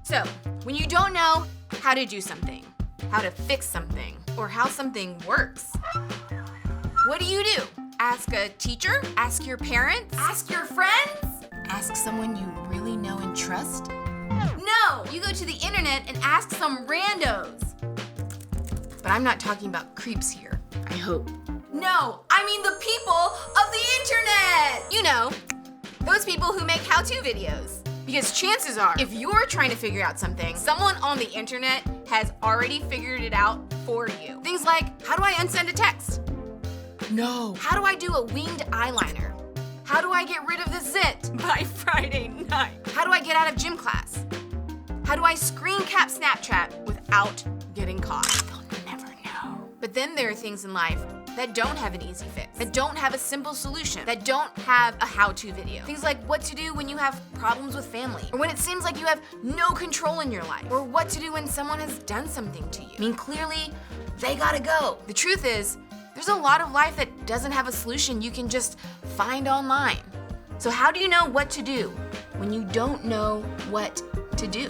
So, when you don't know how to do something, how to fix something, or how something works, what do? Ask a teacher? Ask your parents? Ask your friends? Ask someone you really know and trust? No! You go to the internet and ask some randos. But I'm not talking about creeps here, I hope. No, I mean the people of the internet! You know, those people who make how-to videos. Because chances are, if you're trying to figure out something, someone on the internet has already figured it out for you. Things like, how do I unsend a text? No. How do I do a winged eyeliner? How do I get rid of the zit by Friday night? How do I get out of gym class? How do I screen cap Snapchat without getting caught? They'll never know. But then there are things in life that don't have an easy fix, that don't have a simple solution, that don't have a how-to video. Things like what to do when you have problems with family, or when it seems like you have no control in your life, or what to do when someone has done something to you. I mean, clearly, they gotta go. The truth is, there's a lot of life that doesn't have a solution you can just find online. So how do you know what to do when you don't know what to do?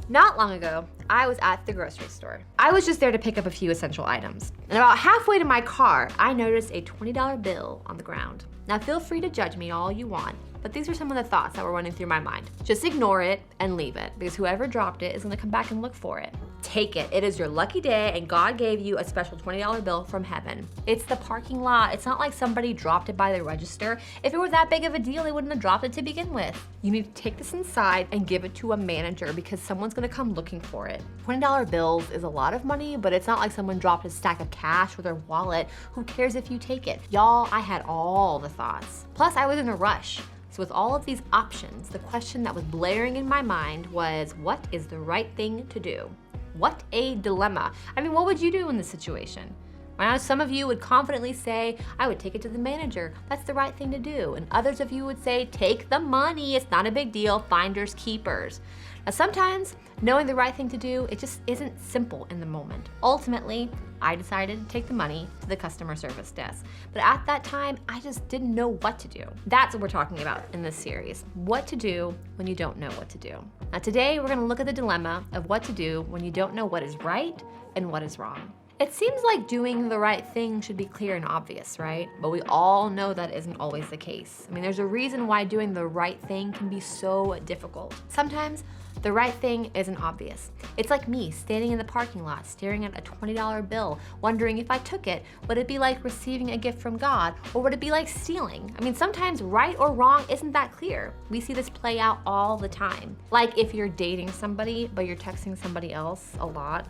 Not long ago, I was at the grocery store. I was just there to pick up a few essential items. And about halfway to my car, I noticed a $20 bill on the ground. Now feel free to judge me all you want, but these are some of the thoughts that were running through my mind. Just ignore it and leave it, because whoever dropped it is gonna come back and look for it. Take it. It is your lucky day and God gave you a special $20 bill from heaven. It's the parking lot. It's not like somebody dropped it by the register. If it were that big of a deal, they wouldn't have dropped it to begin with. You need to take this inside and give it to a manager because someone's gonna come looking for it. $20 bills is a lot of money, but it's not like someone dropped a stack of cash with their wallet. Who cares if you take it? Y'all, I had all the thoughts. Plus, I was in a rush. So with all of these options, the question that was blaring in my mind was, what is the right thing to do? What a dilemma. I mean, what would you do in this situation? Now, some of you would confidently say, I would take it to the manager. That's the right thing to do. And others of you would say, take the money. It's not a big deal. Finders keepers. Now, sometimes knowing the right thing to do, it just isn't simple in the moment. Ultimately, I decided to take the money to the customer service desk. But at that time, I just didn't know what to do. That's what we're talking about in this series. What to do when you don't know what to do. Now today, we're gonna look at the dilemma of what to do when you don't know what is right and what is wrong. It seems like doing the right thing should be clear and obvious, right? But we all know that isn't always the case. I mean, there's a reason why doing the right thing can be so difficult. Sometimes the right thing isn't obvious. It's like me standing in the parking lot, staring at a $20 bill, wondering if I took it, would it be like receiving a gift from God, or would it be like stealing? I mean, sometimes right or wrong isn't that clear. We see this play out all the time. Like if you're dating somebody, but you're texting somebody else a lot,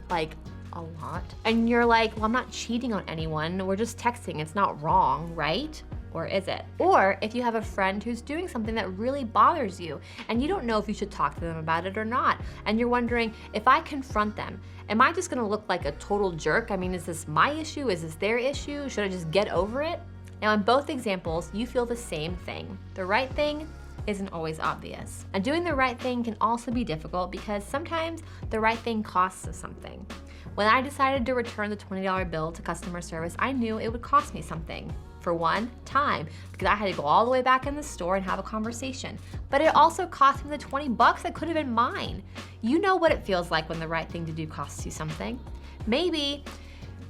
and you're like, well, I'm not cheating on anyone, we're just texting, it's not wrong, right? Or is it? Or if you have a friend who's doing something that really bothers you and you don't know if you should talk to them about it or not, and you're wondering, if I confront them, am I just gonna look like a total jerk? I mean, is this my issue? Is this their issue? Should I just get over it? Now in both examples, you feel the same thing. The right thing isn't always obvious. And doing the right thing can also be difficult because sometimes the right thing costs us something. When I decided to return the $20 bill to customer service, I knew it would cost me something. For one, time, because I had to go all the way back in the store and have a conversation. But it also cost me the 20 bucks that could have been mine. You know what it feels like when the right thing to do costs you something. Maybe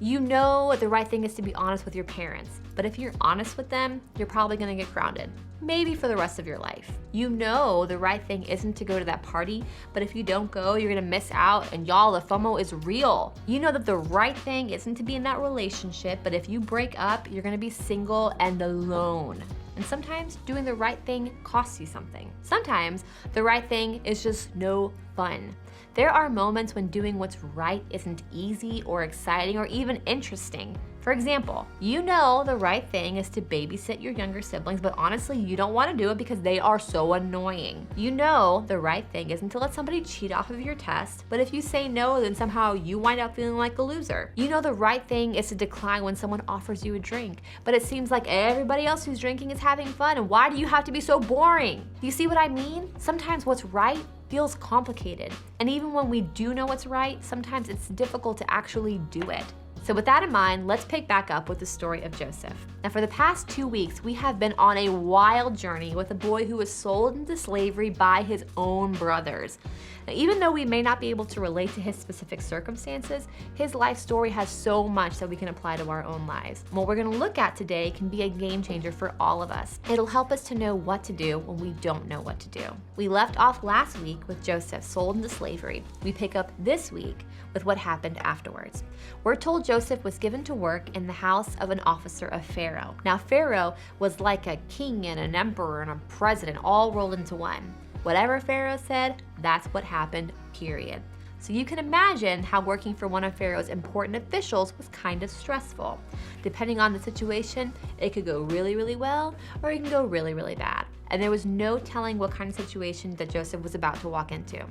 you know the right thing is to be honest with your parents, but if you're honest with them, you're probably gonna get grounded. Maybe for the rest of your life. You know the right thing isn't to go to that party, but if you don't go, you're gonna miss out, and y'all, the FOMO is real. You know that the right thing isn't to be in that relationship, but if you break up, you're gonna be single and alone. And sometimes doing the right thing costs you something. Sometimes the right thing is just no fun. There are moments when doing what's right isn't easy or exciting or even interesting. For example, you know the right thing is to babysit your younger siblings, but honestly, you don't want to do it because they are so annoying. You know the right thing isn't to let somebody cheat off of your test, but if you say no, then somehow you wind up feeling like a loser. You know the right thing is to decline when someone offers you a drink, but it seems like everybody else who's drinking is having fun, and why do you have to be so boring? You see what I mean? Sometimes what's right feels complicated, and even when we do know what's right, sometimes it's difficult to actually do it. So with that in mind, let's pick back up with the story of Joseph. Now for the past 2 weeks, we have been on a wild journey with a boy who was sold into slavery by his own brothers. Now, even though we may not be able to relate to his specific circumstances, his life story has so much that we can apply to our own lives. And what we're gonna look at today can be a game changer for all of us. It'll help us to know what to do when we don't know what to do. We left off last week with Joseph sold into slavery. We pick up this week with what happened afterwards. We're told Joseph was given to work in the house of an officer of Pharaoh. Now, Pharaoh was like a king and an emperor and a president all rolled into one. Whatever Pharaoh said, that's what happened, period. So you can imagine how working for one of Pharaoh's important officials was kind of stressful. Depending on the situation, it could go really, really well, or it can go really, really bad. And there was no telling what kind of situation that Joseph was about to walk into.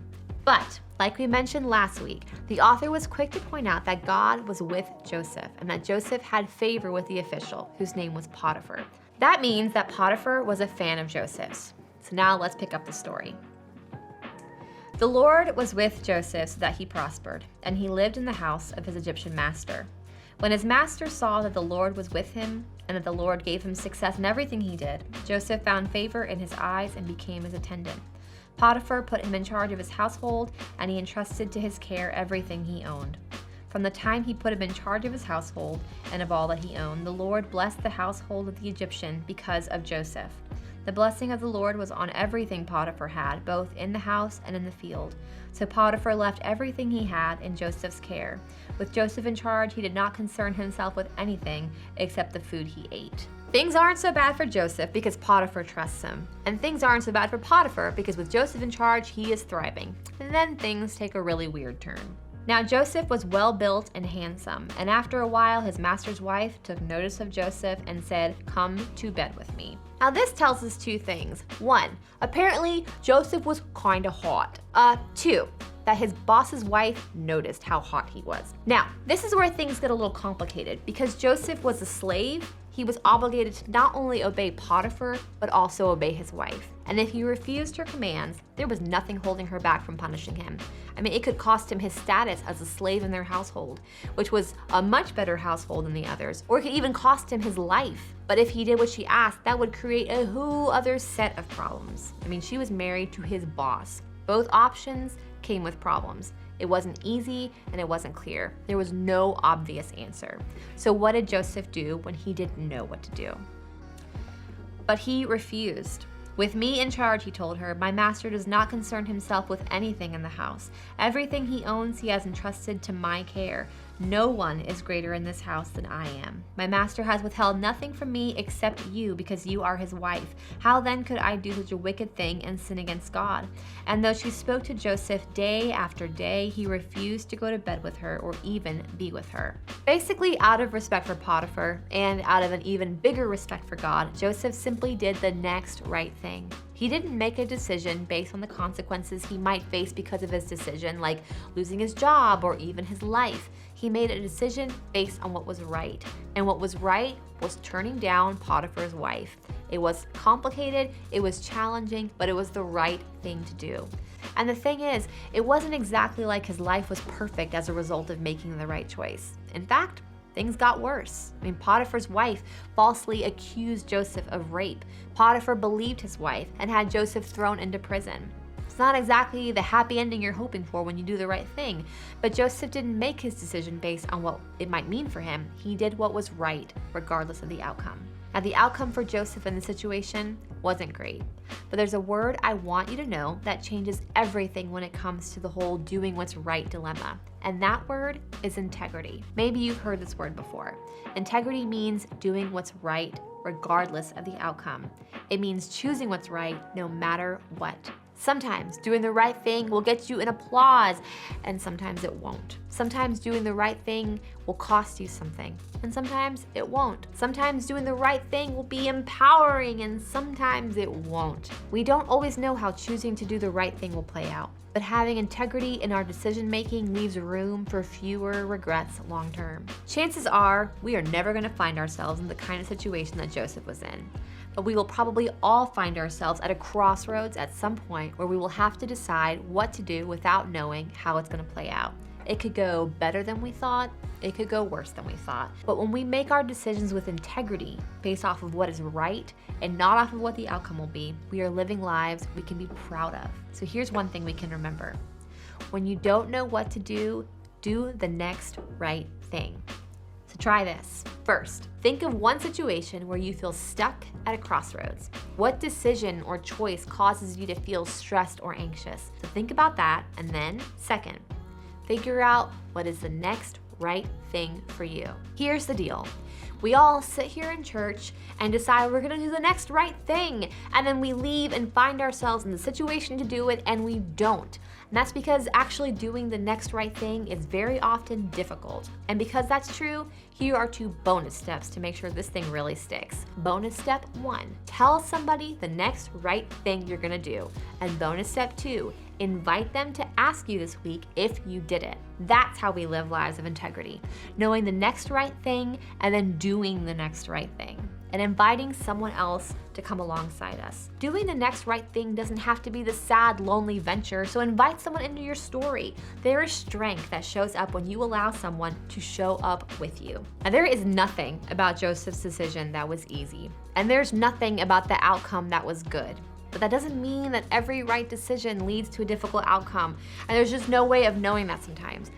But, like we mentioned last week, the author was quick to point out that God was with Joseph and that Joseph had favor with the official, whose name was Potiphar. That means that Potiphar was a fan of Joseph's. So now let's pick up the story. The Lord was with Joseph so that he prospered, and he lived in the house of his Egyptian master. When his master saw that the Lord was with him and that the Lord gave him success in everything he did, Joseph found favor in his eyes and became his attendant. Potiphar put him in charge of his household, and he entrusted to his care everything he owned. From the time he put him in charge of his household and of all that he owned, the Lord blessed the household of the Egyptian because of Joseph. The blessing of the Lord was on everything Potiphar had, both in the house and in the field. So Potiphar left everything he had in Joseph's care. With Joseph in charge, he did not concern himself with anything except the food he ate. Things aren't so bad for Joseph because Potiphar trusts him. And things aren't so bad for Potiphar because with Joseph in charge, he is thriving. And then things take a really weird turn. Now Joseph was well built and handsome, and after a while his master's wife took notice of Joseph and said, "Come to bed with me." Now this tells us two things. One, apparently Joseph was kinda hot. Two, that his boss's wife noticed how hot he was. Now, this is where things get a little complicated because Joseph was a slave. He was obligated to not only obey Potiphar, but also obey his wife. And if he refused her commands, there was nothing holding her back from punishing him. I mean, it could cost him his status as a slave in their household, which was a much better household than the others, or it could even cost him his life. But if he did what she asked, that would create a whole other set of problems. I mean, she was married to his boss. Both options came with problems. It wasn't easy and it wasn't clear. There was no obvious answer. So what did Joseph do when he didn't know what to do? But he refused. "With me in charge," he told her, "my master does not concern himself with anything in the house. Everything he owns he has entrusted to my care. No one is greater in this house than I am. My master has withheld nothing from me except you because you are his wife. How then could I do such a wicked thing and sin against God?" And though she spoke to Joseph day after day, he refused to go to bed with her or even be with her. Basically, out of respect for Potiphar and out of an even bigger respect for God, Joseph simply did the next right thing. He didn't make a decision based on the consequences he might face because of his decision, like losing his job or even his life. He made a decision based on what was right. And what was right was turning down Potiphar's wife. It was complicated, it was challenging, but it was the right thing to do. And the thing is, it wasn't exactly like his life was perfect as a result of making the right choice. In fact, things got worse. I mean, Potiphar's wife falsely accused Joseph of rape. Potiphar believed his wife and had Joseph thrown into prison. It's not exactly the happy ending you're hoping for when you do the right thing, but Joseph didn't make his decision based on what it might mean for him. He did what was right, regardless of the outcome. Now, the outcome for Joseph in the situation wasn't great, but there's a word I want you to know that changes everything when it comes to the whole doing what's right dilemma, and that word is integrity. Maybe you've heard this word before. Integrity means doing what's right regardless of the outcome. It means choosing what's right no matter what. Sometimes doing the right thing will get you an applause, and sometimes it won't. Sometimes doing the right thing will cost you something, and sometimes it won't. Sometimes doing the right thing will be empowering, and sometimes it won't. We don't always know how choosing to do the right thing will play out, but having integrity in our decision making leaves room for fewer regrets long term. Chances are we are never going to find ourselves in the kind of situation that Joseph was in. But we will probably all find ourselves at a crossroads at some point where we will have to decide what to do without knowing how it's going to play out. It could go better than we thought. It could go worse than we thought. But when we make our decisions with integrity, based off of what is right and not off of what the outcome will be, we are living lives we can be proud of. So here's one thing we can remember. When you don't know what to do the next right thing. So try this. First, think of one situation where you feel stuck at a crossroads. What decision or choice causes you to feel stressed or anxious? So think about that. And then, second, figure out what is the next right thing for you. Here's the deal. We all sit here in church and decide we're gonna do the next right thing, and then we leave and find ourselves in the situation to do it, and we don't. And that's because actually doing the next right thing is very often difficult. And because that's true, here are 2 bonus steps to make sure this thing really sticks. Bonus step 1, tell somebody the next right thing you're gonna do. And bonus step 2, invite them to ask you this week if you did it. That's how we live lives of integrity, knowing the next right thing and then doing the next right thing, and inviting someone else to come alongside us. Doing the next right thing doesn't have to be the sad, lonely venture, so invite someone into your story. There is strength that shows up when you allow someone to show up with you. And there is nothing about Joseph's decision that was easy, and there's nothing about the outcome that was good. But that doesn't mean that every right decision leads to a difficult outcome, and there's just no way of knowing that sometimes.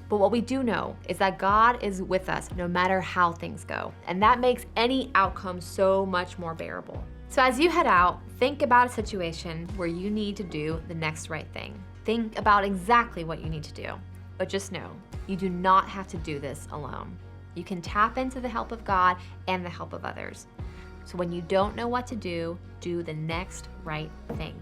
But what we do know is that God is with us no matter how things go, and that makes any outcome so much more bearable. So as you head out, think about a situation where you need to do the next right thing. Think about exactly what you need to do, but just know, you do not have to do this alone. You can tap into the help of God and the help of others. So when you don't know what to do the next right thing.